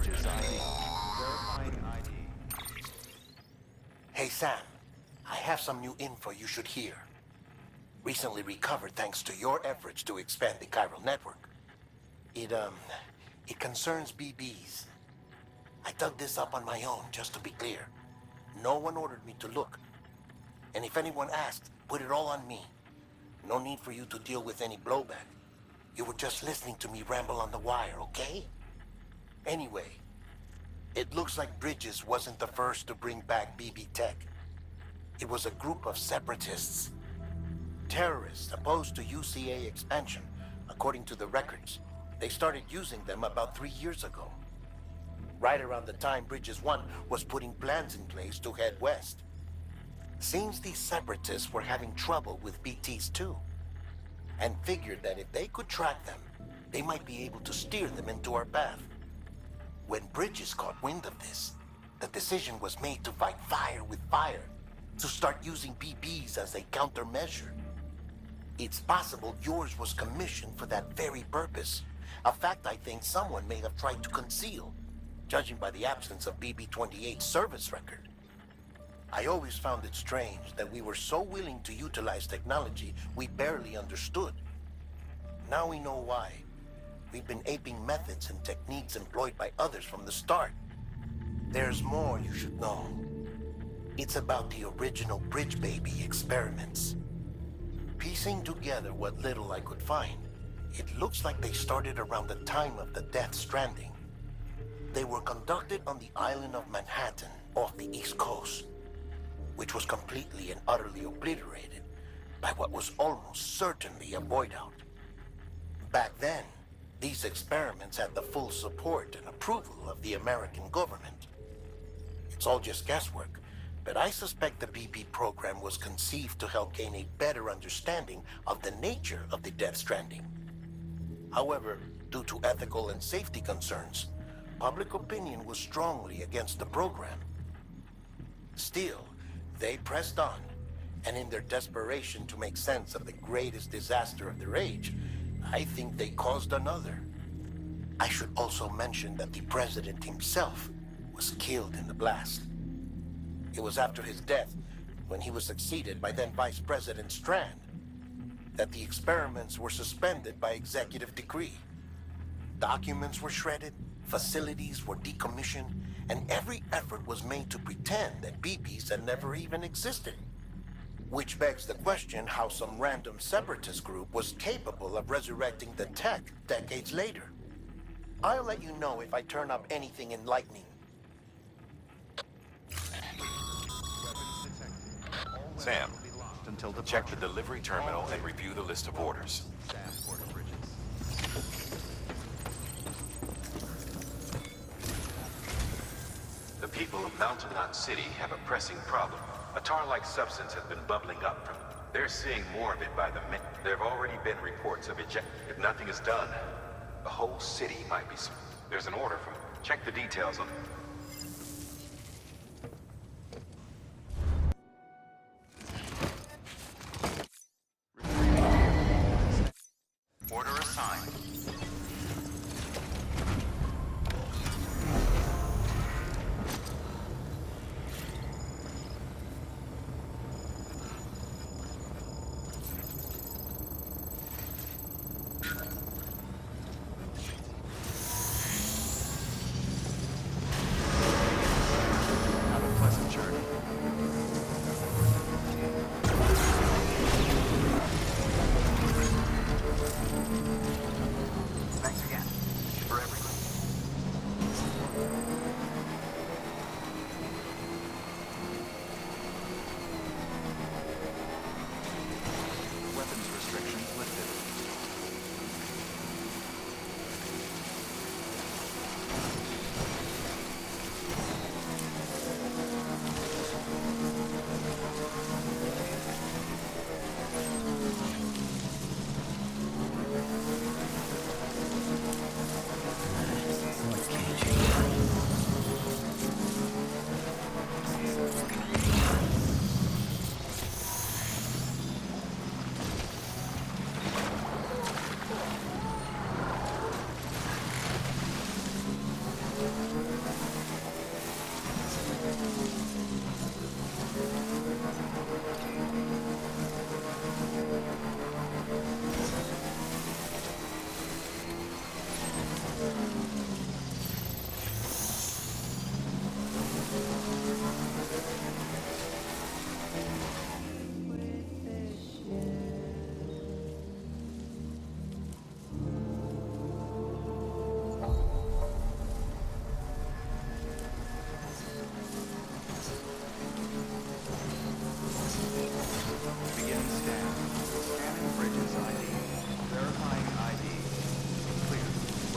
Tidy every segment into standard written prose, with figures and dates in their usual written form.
Bridges ID. Verifying ID. Hey Sam, I have some new info you should hear. Recently recovered thanks to your efforts to expand the chiral network. It concerns BBs. I dug this up on my own, just to be clear. No one ordered me to look. And if anyone asked, put it all on me. No need for you to deal with any blowback. You were just listening to me ramble on the wire, okay? Anyway, it looks like Bridges wasn't the first to bring back BB tech. It was a group of separatists. Terrorists opposed to UCA expansion, according to the records. They started using them about 3 years ago. Right around the time Bridges 1 was putting plans in place to head west. Seems these separatists were having trouble with BTs too, and figured that if they could track them, they might be able to steer them into our path. When Bridges caught wind of this, the decision was made to fight fire with fire, to start using BBs as a countermeasure. It's possible yours was commissioned for that very purpose, a fact I think someone may have tried to conceal, judging by the absence of BB-28's service record. I always found it strange that we were so willing to utilize technology we barely understood. Now we know why. We've been aping methods and techniques employed by others from the start. There's more you should know. It's about the original Bridge Baby experiments. Piecing together what little I could find, it looks like they started around the time of the Death Stranding. They were conducted on the island of Manhattan off the East Coast, which was completely and utterly obliterated by what was almost certainly a void out. Back then, these experiments had the full support and approval of the American government. It's all just guesswork, but I suspect the BB program was conceived to help gain a better understanding of the nature of the Death Stranding. However, due to ethical and safety concerns, public opinion was strongly against the program. Still, they pressed on, and in their desperation to make sense of the greatest disaster of their age, I think they caused another. I should also mention that the president himself was killed in the blast. It was after his death, when he was succeeded by then Vice President Strand, that the experiments were suspended by executive decree. Documents were shredded, facilities were decommissioned, and every effort was made to pretend that BBs had never even existed. Which begs the question how some random separatist group was capable of resurrecting the tech decades later. I'll let you know if I turn up anything enlightening. Sam, check the delivery terminal and review the list of orders. The people of Mountain Knot City have a pressing problem. A tar-like substance has been bubbling up from them. They're seeing more of it by the minute. There have already been reports of eject. If nothing is done, the whole city might be... There's an order from... Check the details on it. Order assigned.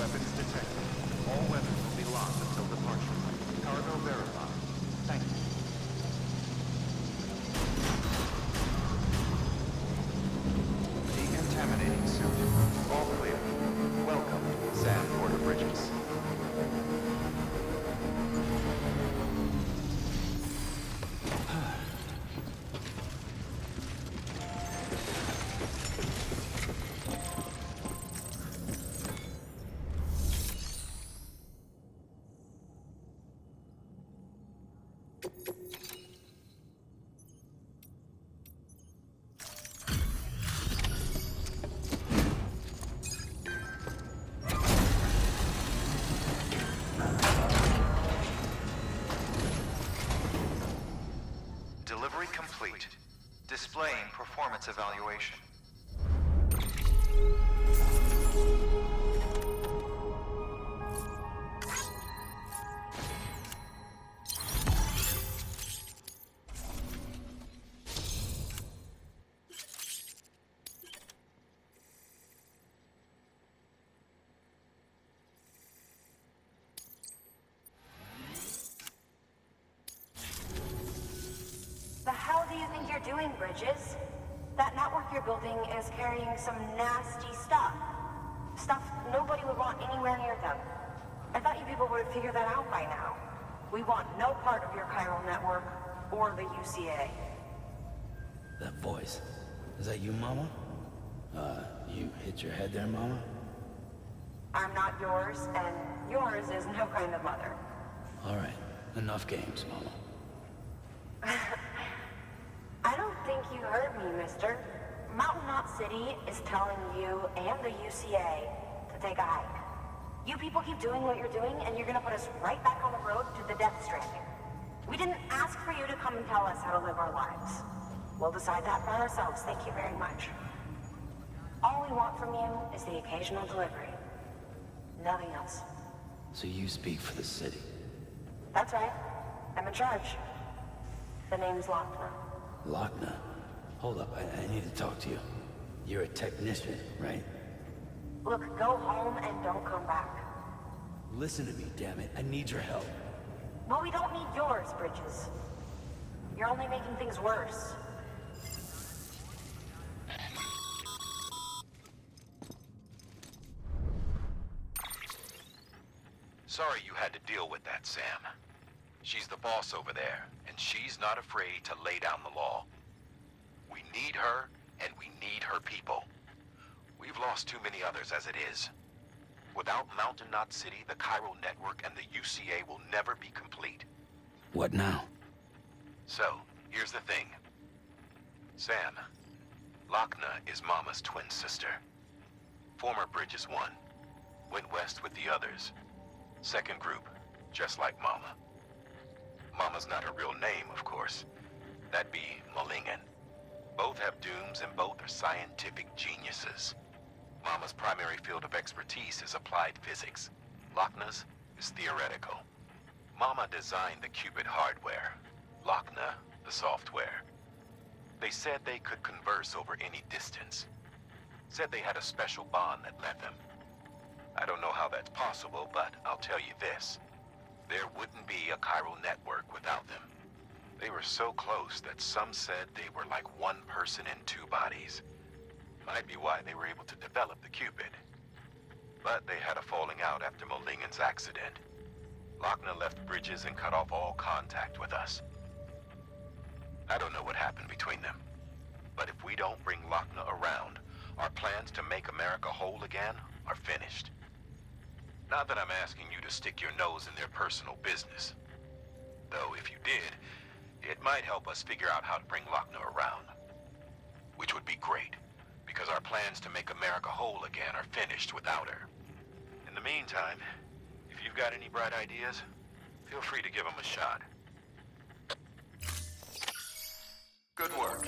Weapons detected. All weapons will be locked until departure. Cargo verified. Thank you. Decontaminating suit. All clear. Welcome, Sam Porter Bridges. Delivery complete. Displaying performance evaluation. The hell do you think you're doing, Bridges? That network you're building is carrying some nasty stuff. Stuff nobody would want anywhere near them. I thought you people would have figured that out by now. We want no part of your chiral network or the UCA. That voice. Is that you, Mama? You hit your head there, Mama? I'm not yours, and yours is no kind of mother. All right. Enough games, Mama. I don't think you heard me, mister. Mountain Knot City is telling you and the UCA to take a hike. You people keep doing what you're doing, and you're gonna put us right back on the road to the death stranding. We didn't ask for you to come and tell us how to live our lives. We'll decide that for ourselves, thank you very much. All we want from you is the occasional delivery. Nothing else. So you speak for the city. That's right. I'm in charge. The name's Lochner. Lochner? Hold up, I need to talk to you. You're a technician, right? Look, go home and don't come back. Listen to me, damn it. I need your help. Well, we don't need yours, Bridges. You're only making things worse. Sorry you had to deal with that, Sam. She's the boss over there, and she's not afraid to lay down the law. We need her, and we need her people. We've lost too many others as it is. Without Mountain Knot City, the chiral network and the UCA will never be complete. What now? So, here's the thing. Sam, Lochner is Mama's twin sister. Former Bridges 1. Went west with the others. Second group, just like Mama. Mama's not her real name, of course. That'd be Malingen. Both have dooms and both are scientific geniuses. Mama's primary field of expertise is applied physics. Lochner's is theoretical. Mama designed the qubit hardware. Lochner, the software. They said they could converse over any distance. Said they had a special bond that led them. I don't know how that's possible, but I'll tell you this. There wouldn't be a chiral network without them. They were so close that some said they were like one person in two bodies. Might be why they were able to develop the qubit. But they had a falling out after Malingen's accident. Lochner left Bridges and cut off all contact with us. I don't know what happened between them. But if we don't bring Lochner around, our plans to make America whole again are finished. Not that I'm asking you to stick your nose in their personal business. Though if you did, it might help us figure out how to bring Lochner around. Which would be great, because our plans to make America whole again are finished without her. In the meantime, if you've got any bright ideas, feel free to give them a shot. Good work.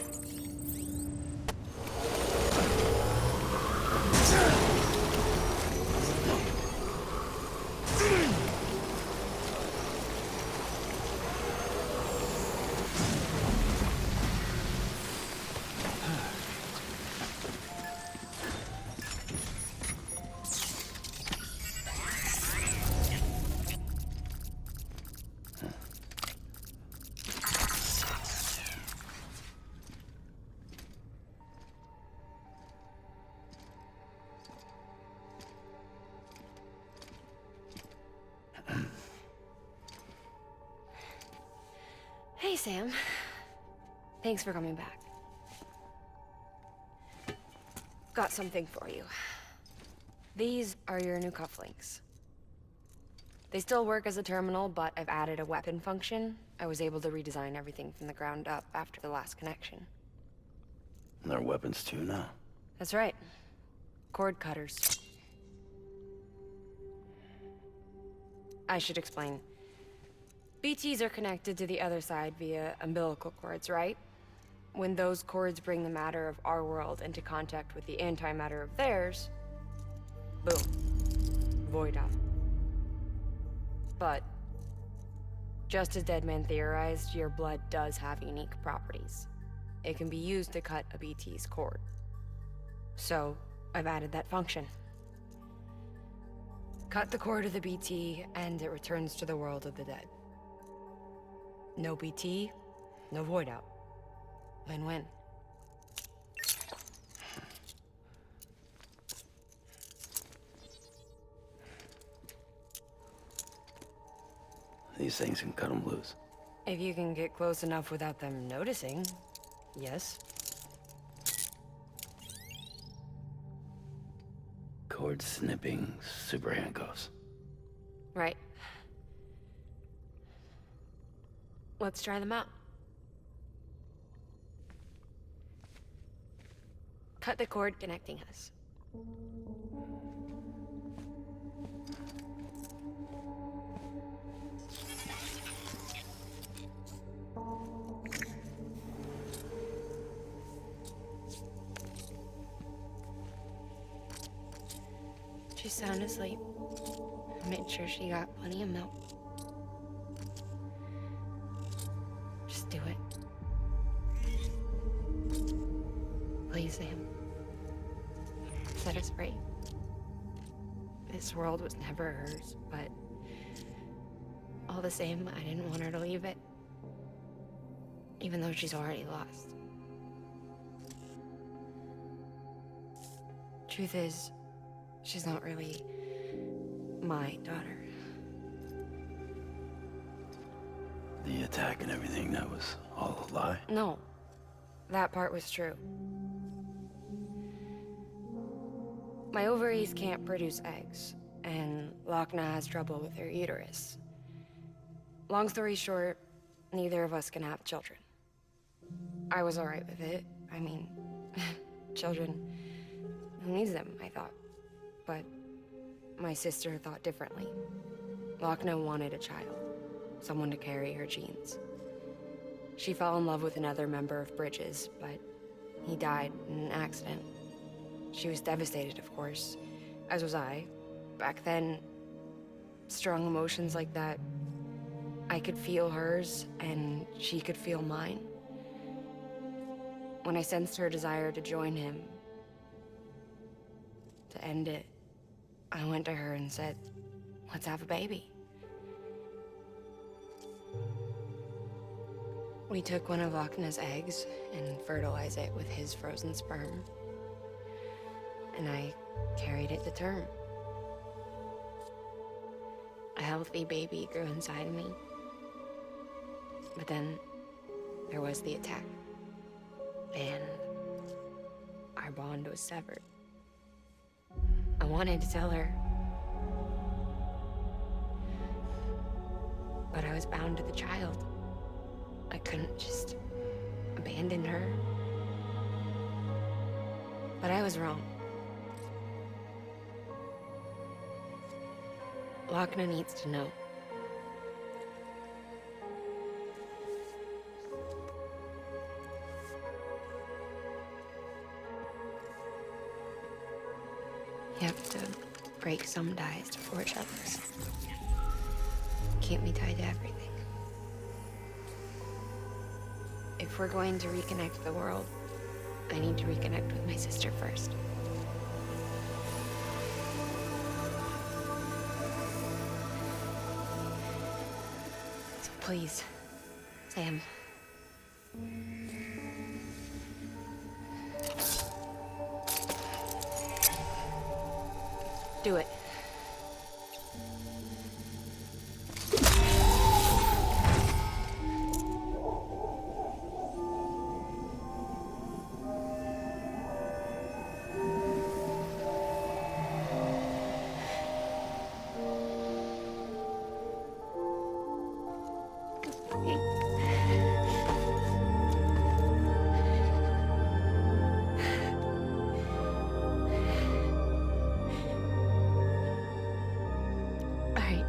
Hey, Sam. Thanks for coming back. Got something for you. These are your new cufflinks. They still work as a terminal, but I've added a weapon function. I was able to redesign everything from the ground up after the last connection. And they're weapons too now. That's right. Cord cutters. I should explain. BTs are connected to the other side via umbilical cords, right? When those cords bring the matter of our world into contact with the antimatter of theirs, boom. Void out. But, just as Deadman theorized, your blood does have unique properties. It can be used to cut a BT's cord. So, I've added that function. Cut the cord of the BT, and it returns to the world of the dead. No BT, no void out. Win-win. These things can cut them loose. If you can get close enough without them noticing, yes. Cord snipping, super handcuffs. Right. Let's try them out. Cut the cord connecting us. She's sound asleep. I made sure she got plenty of milk. Just do it. Please, Sam. Set us free. This world was never hers, but all the same, I didn't want her to leave it. Even though she's already lost. Truth is, she's not really my daughter. The attack and everything, that was all a lie? No, that part was true. My ovaries can't produce eggs, and Lochna has trouble with her uterus. Long story short, neither of us can have children. I was alright with it. I mean, children, who needs them, I thought. But my sister thought differently. Lochna wanted a child, someone to carry her genes. She fell in love with another member of Bridges, but he died in an accident. She was devastated, of course, as was I. Back then, strong emotions like that, I could feel hers, and she could feel mine. When I sensed her desire to join him, to end it, I went to her and said, let's have a baby. We took one of Lochna's eggs and fertilized it with his frozen sperm. And I carried it to term. A healthy baby grew inside me. But then there was the attack. And our bond was severed. I wanted to tell her. But I was bound to the child. I couldn't just abandon her. But I was wrong. Lochna needs to know. You have to break some ties to forge others. Can't be tied to everything. If we're going to reconnect the world, I need to reconnect with my sister first. So please, Sam. Do it.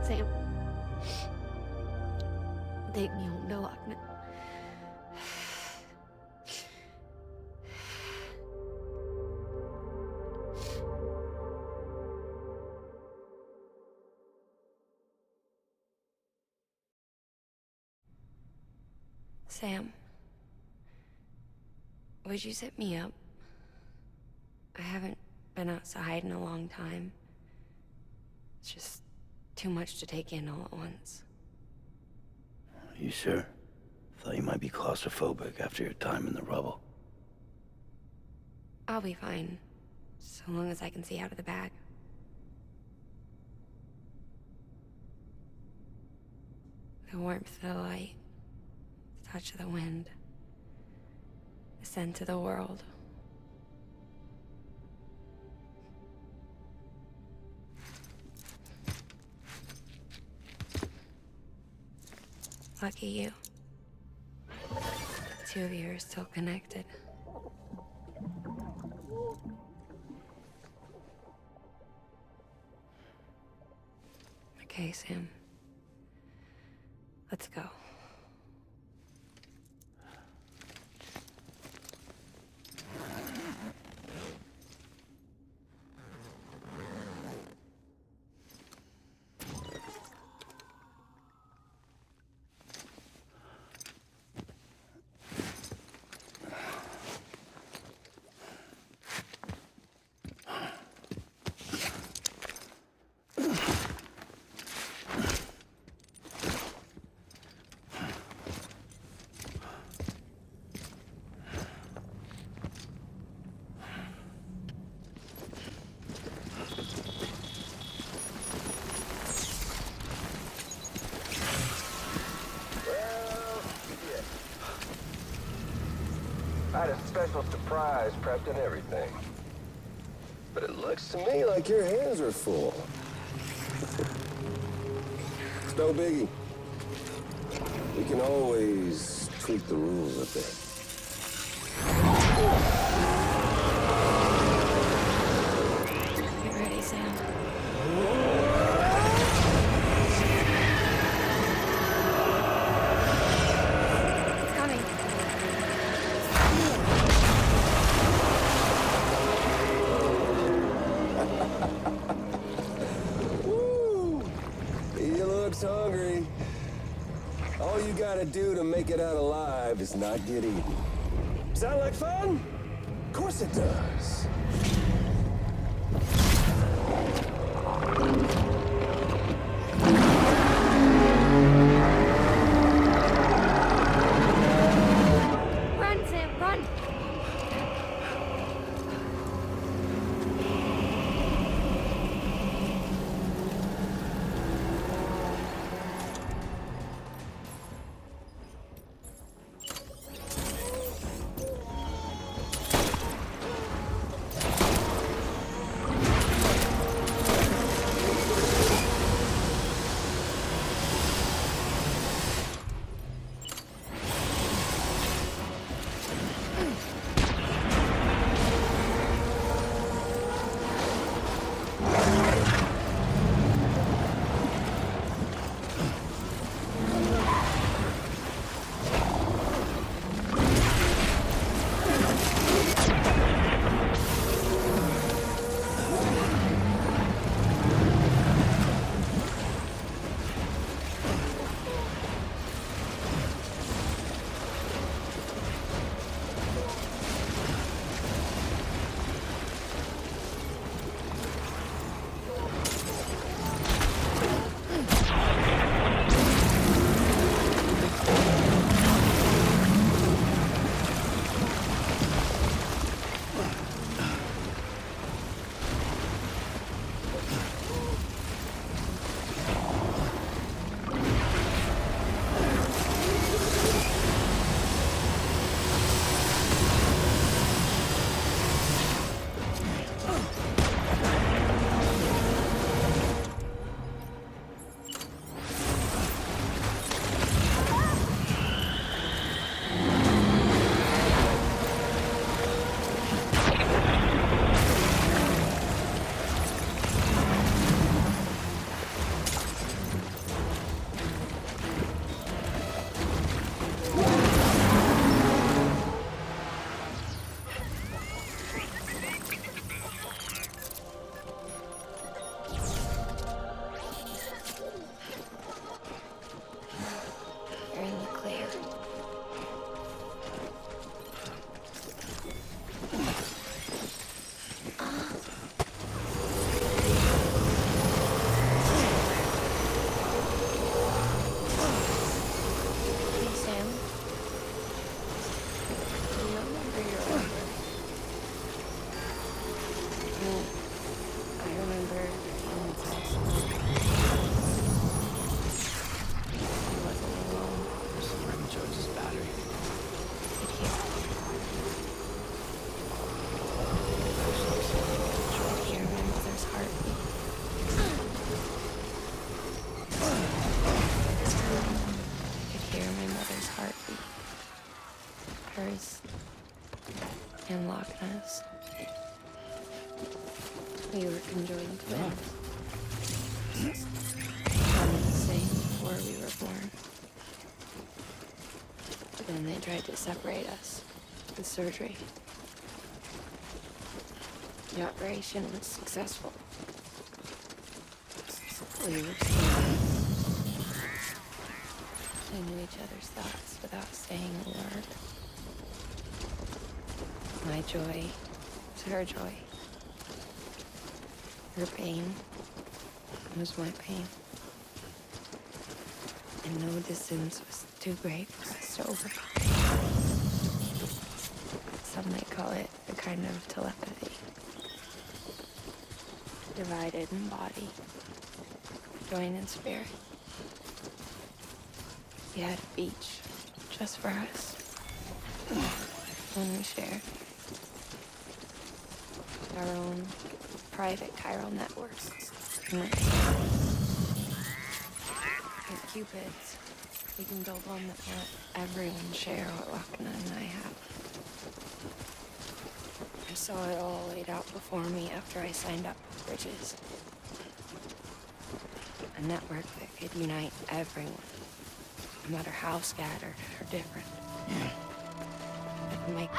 Sam. Take me home to Loch Ness. Sam, would you set me up? I haven't been outside in a long time. It's just too much to take in all at once. You sure? Thought you might be claustrophobic after your time in the rubble. I'll be fine, so long as I can see out of the bag. The warmth of the light, the touch of the wind, the scent of the world. Lucky you. The two of you are still connected. Okay, Sam. Let's go. I had a special surprise prepped and everything. But it looks to me like your hands are full. It's no biggie. We can always tweak the rules a bit. Get ready, Sam. It's coming. Woo! He looks hungry. All you gotta do to make it out alive is not get eaten. Sound like fun? Of course it does. Run, Sam, run! was in Loch Ness. We were conjoined twins. One and the same before we were born. But then they tried to separate us with surgery. The operation was successful. We were still. We knew each other's thoughts without saying a word. My joy was her joy. Her pain was my pain. And no distance was too great for us to overcome. Some may call it a kind of telepathy. Divided in body, joined in spirit. We had a beach just for us. One we shared. Our own private chiral network. With Cupids, we can build one that will let everyone share what Lochna and I have. I saw it all laid out before me after I signed up with Bridges. A network that could unite everyone, no matter how scattered or different. That could make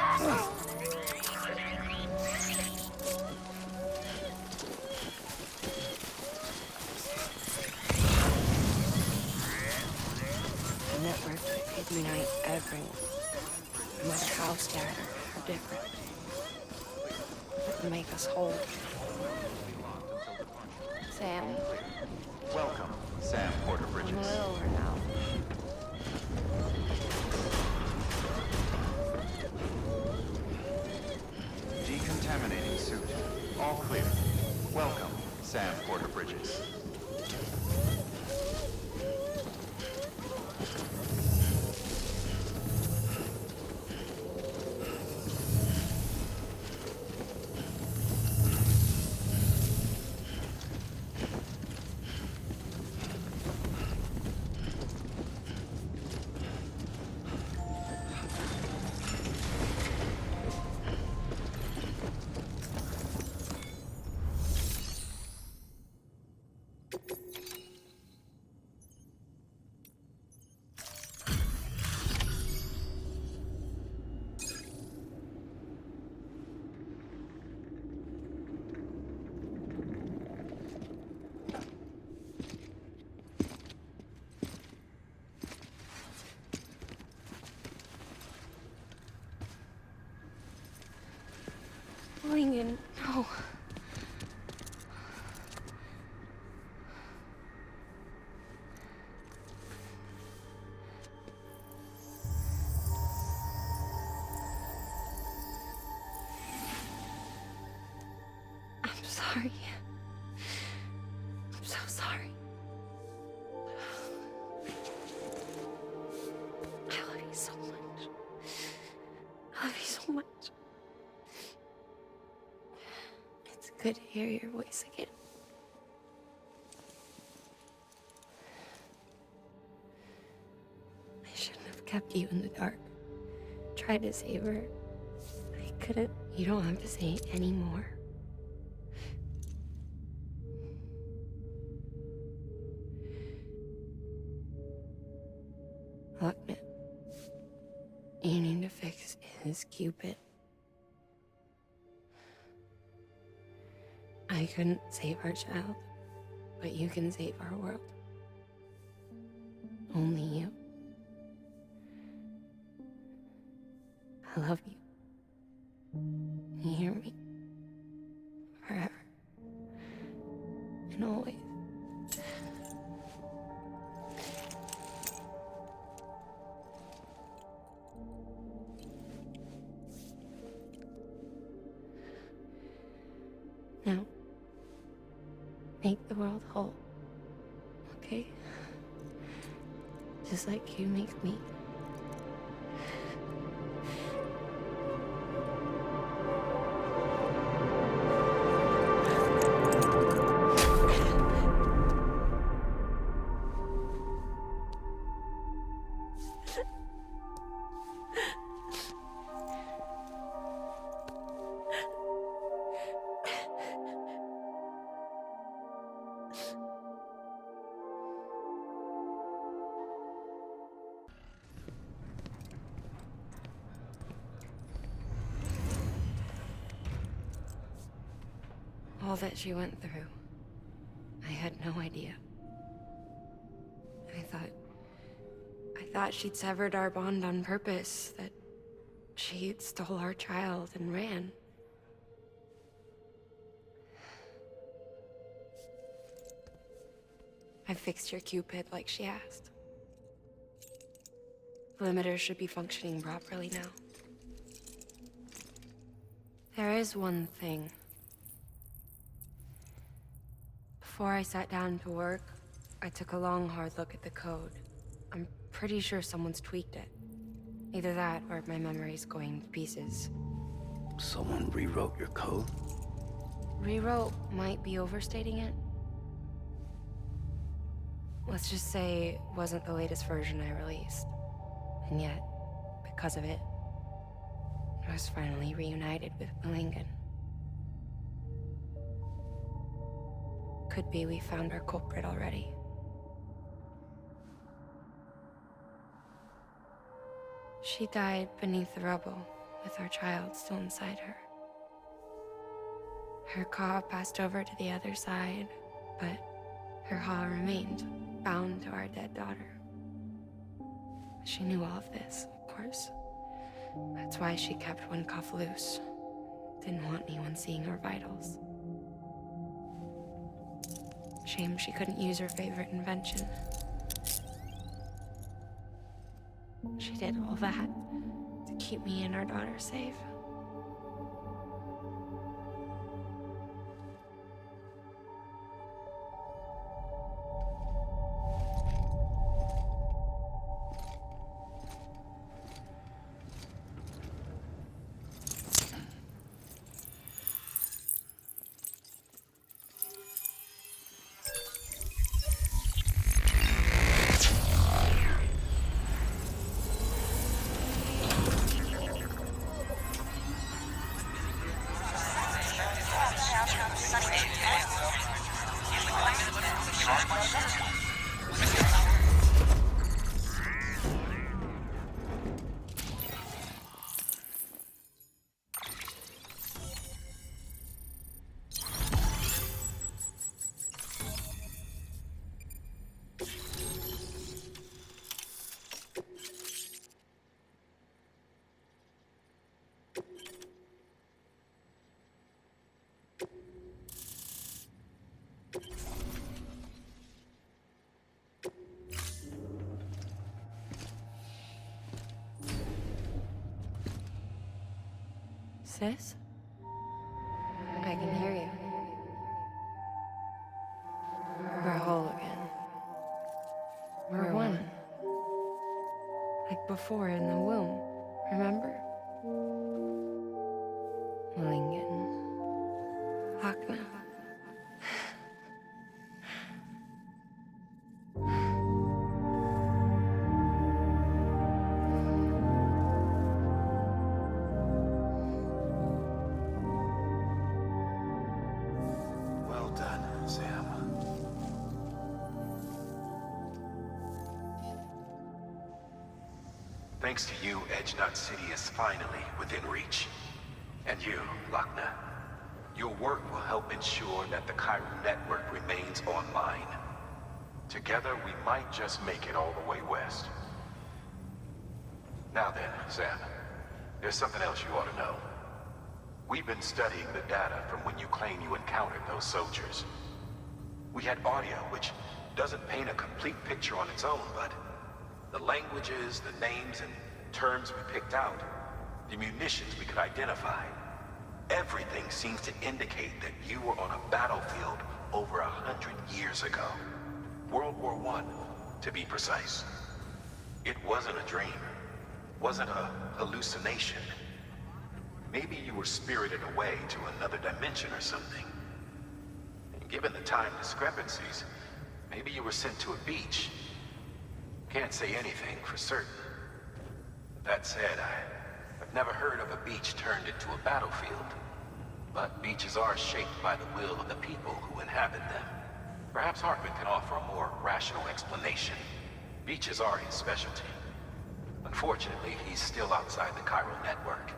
a network that could unite everyone, no matter how scattered or different. That could make us whole. Sam, Welcome, Sam Porter I'm a Bridges. little over now. Decontaminating suit. All clear. Welcome, Sam Porter Bridges. Going in, no. I'm sorry. I'm so sorry. I love you so much. I love you so much. It's good to hear your voice again. I shouldn't have kept you in the dark. Tried to save her. I couldn't. You don't have to say it anymore. Look, man. You need to fix his Cupid. I couldn't save our child, but you can save our world. Only you. I love you. You hear me? Forever. And always. Now, make the world whole, okay? Just like you make me. All that she went through. I had no idea. I thought she'd severed our bond on purpose, that she stole our child and ran. I fixed your Cupid like she asked. The limiter should be functioning properly now. There is one thing. Before I sat down to work, I took a long, hard look at the code. I'm pretty sure someone's tweaked it. Either that, or my memory's going to pieces. Someone rewrote your code? Rewrote might be overstating it. Let's just say it wasn't the latest version I released. And yet, because of it, I was finally reunited with Malingen. Could be we found our culprit already. She died beneath the rubble, with our child still inside her. Her Ka passed over to the other side, but her Ha remained, bound to our dead daughter. She knew all of this, of course. That's why she kept one cuff loose. Didn't want anyone seeing her vitals. Shame she couldn't use her favorite invention. She did all that to keep me and our daughter safe. Sis? I can hear you. We're whole again. We're one. Like before in the womb, remember? Malingen. Lochna. Well done, Sam. Thanks to you, Edgenut City is finally within reach. And you, Lochna. Your work will help ensure that the chiral network remains online. Together, we might just make it all the way west. Now then, Sam, there's something else you ought to know. We've been studying the data from when you claim you encountered those soldiers. We had audio, which doesn't paint a complete picture on its own, but the languages, the names, and terms we picked out, the munitions we could identify, everything seems to indicate that you were on a battlefield over 100 years ago. World War I, to be precise. It wasn't a dream. Wasn't a hallucination. Maybe you were spirited away to another dimension or something. And given the time discrepancies, maybe you were sent to a beach. Can't say anything for certain. That said, I've never heard of a beach turned into a battlefield. But beaches are shaped by the will of the people who inhabit them. Perhaps Hartman can offer a more rational explanation. Beaches are his specialty. Unfortunately, he's still outside the chiral network.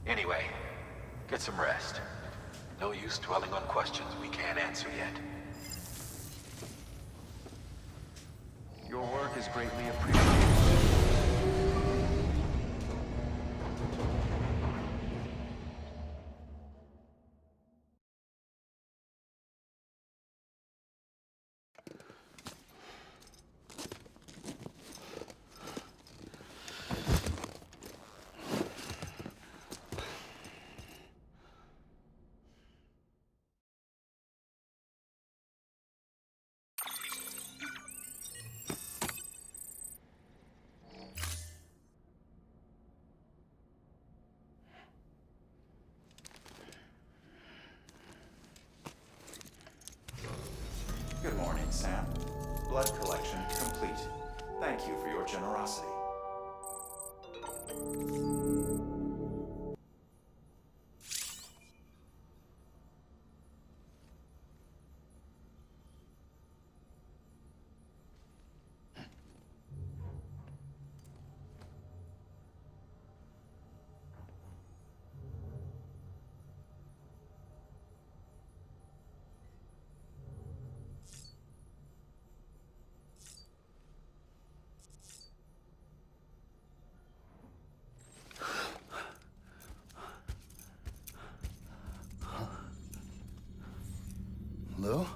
Anyway, get some rest. No use dwelling on questions we can't answer yet. Your work is greatly appreciated. Good morning, Sam. Blood collection complete. Thank you for your generosity. Lou?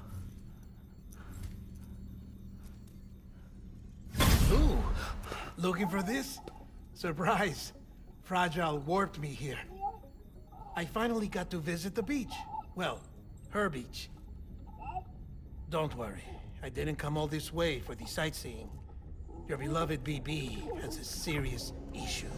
Lou! Looking for this? Surprise! Fragile warped me here. I finally got to visit the beach. Well, her beach. Don't worry, I didn't come all this way for the sightseeing. Your beloved BB has a serious issue.